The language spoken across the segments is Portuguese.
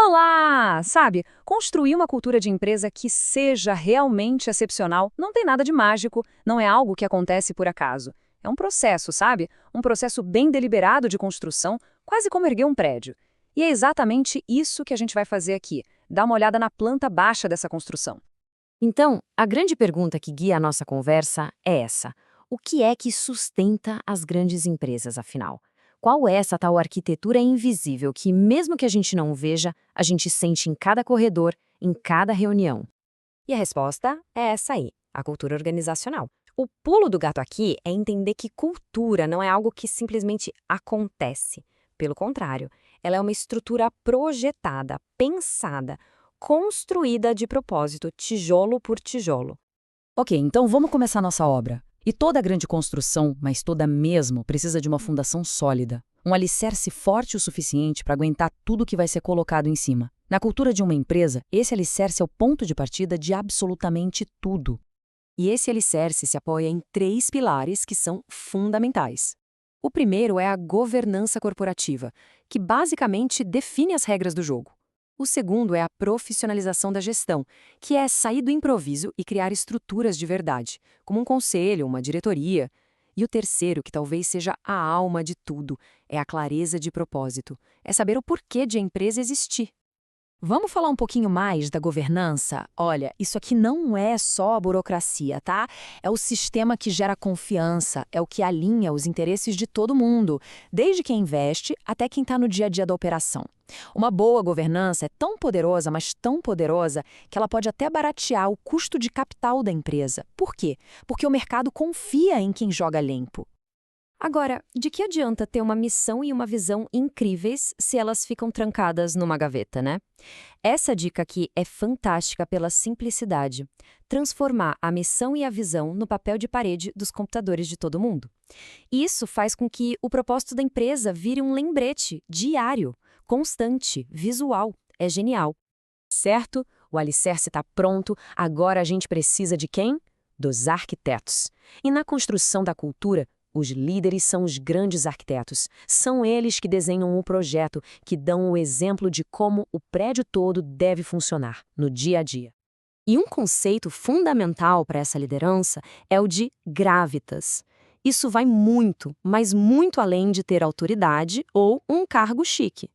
Olá! Sabe, construir uma cultura de empresa que seja realmente excepcional não tem nada de mágico, não é algo que acontece por acaso. É um processo, sabe? Um processo bem deliberado de construção, quase como erguer um prédio. E é exatamente isso que a gente vai fazer aqui, dar uma olhada na planta baixa dessa construção. Então, a grande pergunta que guia a nossa conversa é essa: o que é que sustenta as grandes empresas, afinal? Qual é essa tal arquitetura invisível que, mesmo que a gente não veja, a gente sente em cada corredor, em cada reunião? E a resposta é essa aí, a cultura organizacional. O pulo do gato aqui é entender que cultura não é algo que simplesmente acontece. Pelo contrário, ela é uma estrutura projetada, pensada, construída de propósito, tijolo por tijolo. Ok, então vamos começar nossa obra. E toda grande construção, mas toda mesmo, precisa de uma fundação sólida. Um alicerce forte o suficiente para aguentar tudo que vai ser colocado em cima. Na cultura de uma empresa, esse alicerce é o ponto de partida de absolutamente tudo. E esse alicerce se apoia em três pilares que são fundamentais. O primeiro é a governança corporativa, que basicamente define as regras do jogo. O segundo é a profissionalização da gestão, que é sair do improviso e criar estruturas de verdade, como um conselho, uma diretoria. E o terceiro, que talvez seja a alma de tudo, é a clareza de propósito. É saber o porquê de a empresa existir. Vamos falar um pouquinho mais da governança? Olha, isso aqui não é só a burocracia, tá? É o sistema que gera confiança, é o que alinha os interesses de todo mundo, desde quem investe até quem está no dia a dia da operação. Uma boa governança é tão poderosa, mas tão poderosa, que ela pode até baratear o custo de capital da empresa. Por quê? Porque o mercado confia em quem joga limpo. Agora, de que adianta ter uma missão e uma visão incríveis se elas ficam trancadas numa gaveta, né? Essa dica aqui é fantástica pela simplicidade. Transformar a missão e a visão no papel de parede dos computadores de todo mundo. Isso faz com que o propósito da empresa vire um lembrete diário, constante, visual. É genial. Certo? O alicerce está pronto, agora a gente precisa de quem? Dos arquitetos. E na construção da cultura, os líderes são os grandes arquitetos. São eles que desenham o projeto, que dão o exemplo de como o prédio todo deve funcionar no dia a dia. E um conceito fundamental para essa liderança é o de gravitas. Isso vai muito, mas muito além de ter autoridade ou um cargo chique.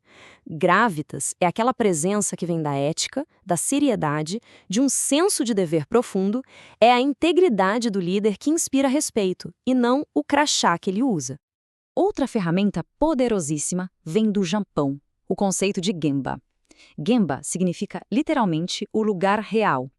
Gravitas é aquela presença que vem da ética, da seriedade, de um senso de dever profundo, é a integridade do líder que inspira respeito, e não o crachá que ele usa. Outra ferramenta poderosíssima vem do Japão, o conceito de Gemba. Gemba significa literalmente o lugar real.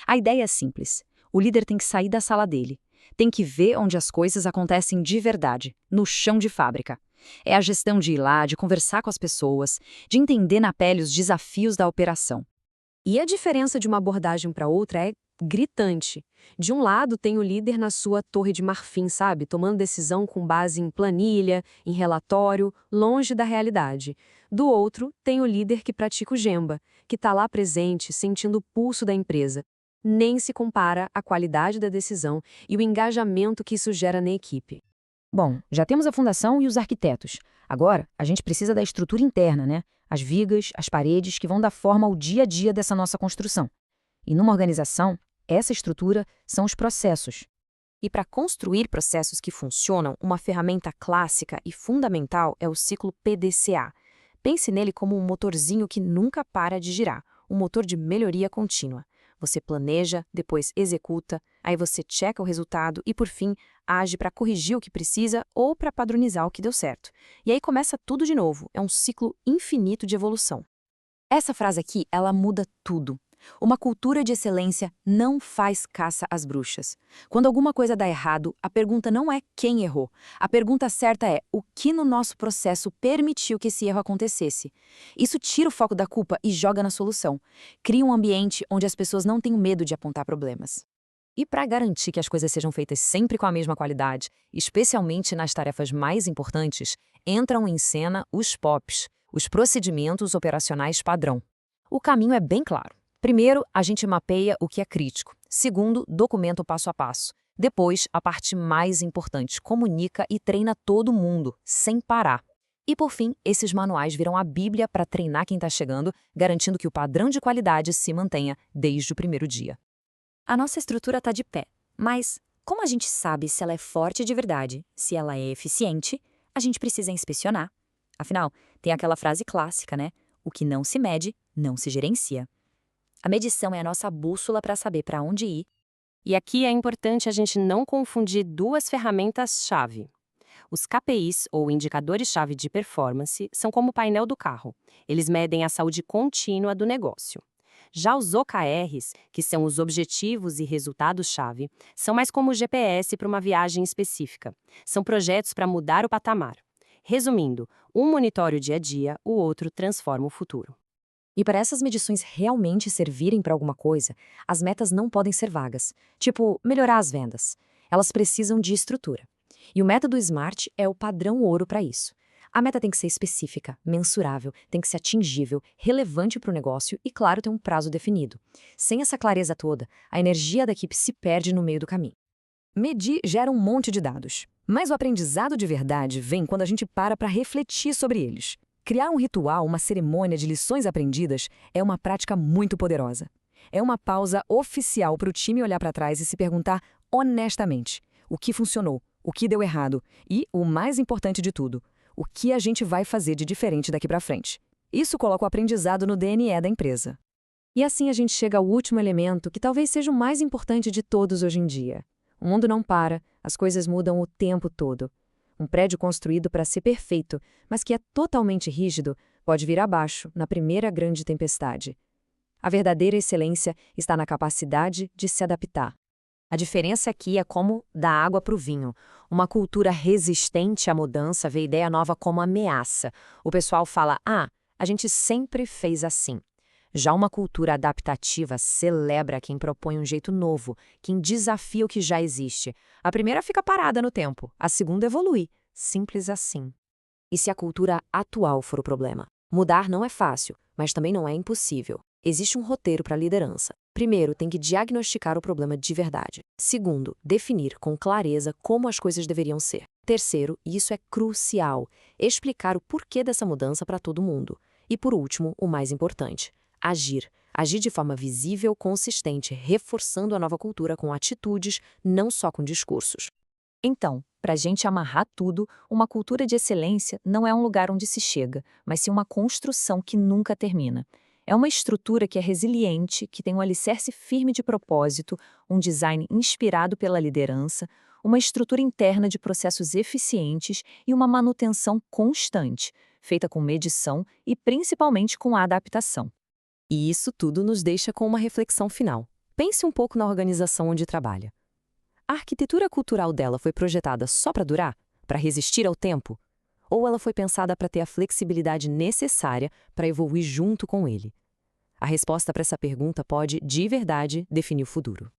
A ideia é simples. O líder tem que sair da sala dele. Tem que ver onde as coisas acontecem de verdade, no chão de fábrica. É a gestão de ir lá, de conversar com as pessoas, de entender na pele os desafios da operação. E a diferença de uma abordagem para outra é gritante. De um lado, tem o líder na sua torre de marfim, sabe? Tomando decisão com base em planilha, em relatório, longe da realidade. Do outro, tem o líder que pratica o Gemba, que está lá presente, sentindo o pulso da empresa. Nem se compara a qualidade da decisão e o engajamento que isso gera na equipe. Bom, já temos a fundação e os arquitetos. Agora, a gente precisa da estrutura interna, né? As vigas, as paredes que vão dar forma ao dia a dia dessa nossa construção. E numa organização, essa estrutura são os processos. E para construir processos que funcionam, uma ferramenta clássica e fundamental é o ciclo PDCA. Pense nele como um motorzinho que nunca para de girar, um motor de melhoria contínua. Você planeja, depois executa, aí você checa o resultado e, por fim, age para corrigir o que precisa ou para padronizar o que deu certo. E aí começa tudo de novo, é um ciclo infinito de evolução. Essa frase aqui, ela muda tudo. Uma cultura de excelência não faz caça às bruxas. Quando alguma coisa dá errado, a pergunta não é quem errou. A pergunta certa é o que no nosso processo permitiu que esse erro acontecesse. Isso tira o foco da culpa e joga na solução. Cria um ambiente onde as pessoas não têm medo de apontar problemas. E para garantir que as coisas sejam feitas sempre com a mesma qualidade, especialmente nas tarefas mais importantes, entram em cena os POPs, os procedimentos operacionais padrão. O caminho é bem claro. Primeiro, a gente mapeia o que é crítico. Segundo, documenta o passo a passo. Depois, a parte mais importante, comunica e treina todo mundo, sem parar. E, por fim, esses manuais viram a Bíblia para treinar quem está chegando, garantindo que o padrão de qualidade se mantenha desde o primeiro dia. A nossa estrutura está de pé, mas como a gente sabe se ela é forte de verdade, se ela é eficiente, a gente precisa inspecionar. Afinal, tem aquela frase clássica, né? O que não se mede, não se gerencia. A medição é a nossa bússola para saber para onde ir. E aqui é importante a gente não confundir duas ferramentas-chave. Os KPIs, ou indicadores-chave de performance, são como o painel do carro. Eles medem a saúde contínua do negócio. Já os OKRs, que são os objetivos e resultados-chave, são mais como o GPS para uma viagem específica. São projetos para mudar o patamar. Resumindo, um monitora o dia a dia, o outro transforma o futuro. E para essas medições realmente servirem para alguma coisa, as metas não podem ser vagas, tipo melhorar as vendas. Elas precisam de estrutura. E o método SMART é o padrão ouro para isso. A meta tem que ser específica, mensurável, tem que ser atingível, relevante para o negócio e, claro, ter um prazo definido. Sem essa clareza toda, a energia da equipe se perde no meio do caminho. Medir gera um monte de dados, mas o aprendizado de verdade vem quando a gente para refletir sobre eles. Criar um ritual, uma cerimônia de lições aprendidas é uma prática muito poderosa. É uma pausa oficial para o time olhar para trás e se perguntar honestamente o que funcionou, o que deu errado e, o mais importante de tudo, o que a gente vai fazer de diferente daqui para frente. Isso coloca o aprendizado no DNA da empresa. E assim a gente chega ao último elemento que talvez seja o mais importante de todos hoje em dia. O mundo não para, as coisas mudam o tempo todo. Um prédio construído para ser perfeito, mas que é totalmente rígido, pode vir abaixo na primeira grande tempestade. A verdadeira excelência está na capacidade de se adaptar. A diferença aqui é como da água para o vinho. Uma cultura resistente à mudança vê ideia nova como ameaça. O pessoal fala, a gente sempre fez assim. Já uma cultura adaptativa celebra quem propõe um jeito novo, quem desafia o que já existe. A primeira fica parada no tempo, a segunda evolui. Simples assim. E se a cultura atual for o problema? Mudar não é fácil, mas também não é impossível. Existe um roteiro para a liderança. Primeiro, tem que diagnosticar o problema de verdade. Segundo, definir com clareza como as coisas deveriam ser. Terceiro, e isso é crucial, explicar o porquê dessa mudança para todo mundo. E por último, o mais importante, agir. Agir de forma visível, consistente, reforçando a nova cultura com atitudes, não só com discursos. Então, para a gente amarrar tudo, uma cultura de excelência não é um lugar onde se chega, mas sim uma construção que nunca termina. É uma estrutura que é resiliente, que tem um alicerce firme de propósito, um design inspirado pela liderança, uma estrutura interna de processos eficientes e uma manutenção constante, feita com medição e principalmente com adaptação. E isso tudo nos deixa com uma reflexão final. Pense um pouco na organização onde trabalha. A arquitetura cultural dela foi projetada só para durar? Para resistir ao tempo? Ou ela foi pensada para ter a flexibilidade necessária para evoluir junto com ele? A resposta para essa pergunta pode, de verdade, definir o futuro.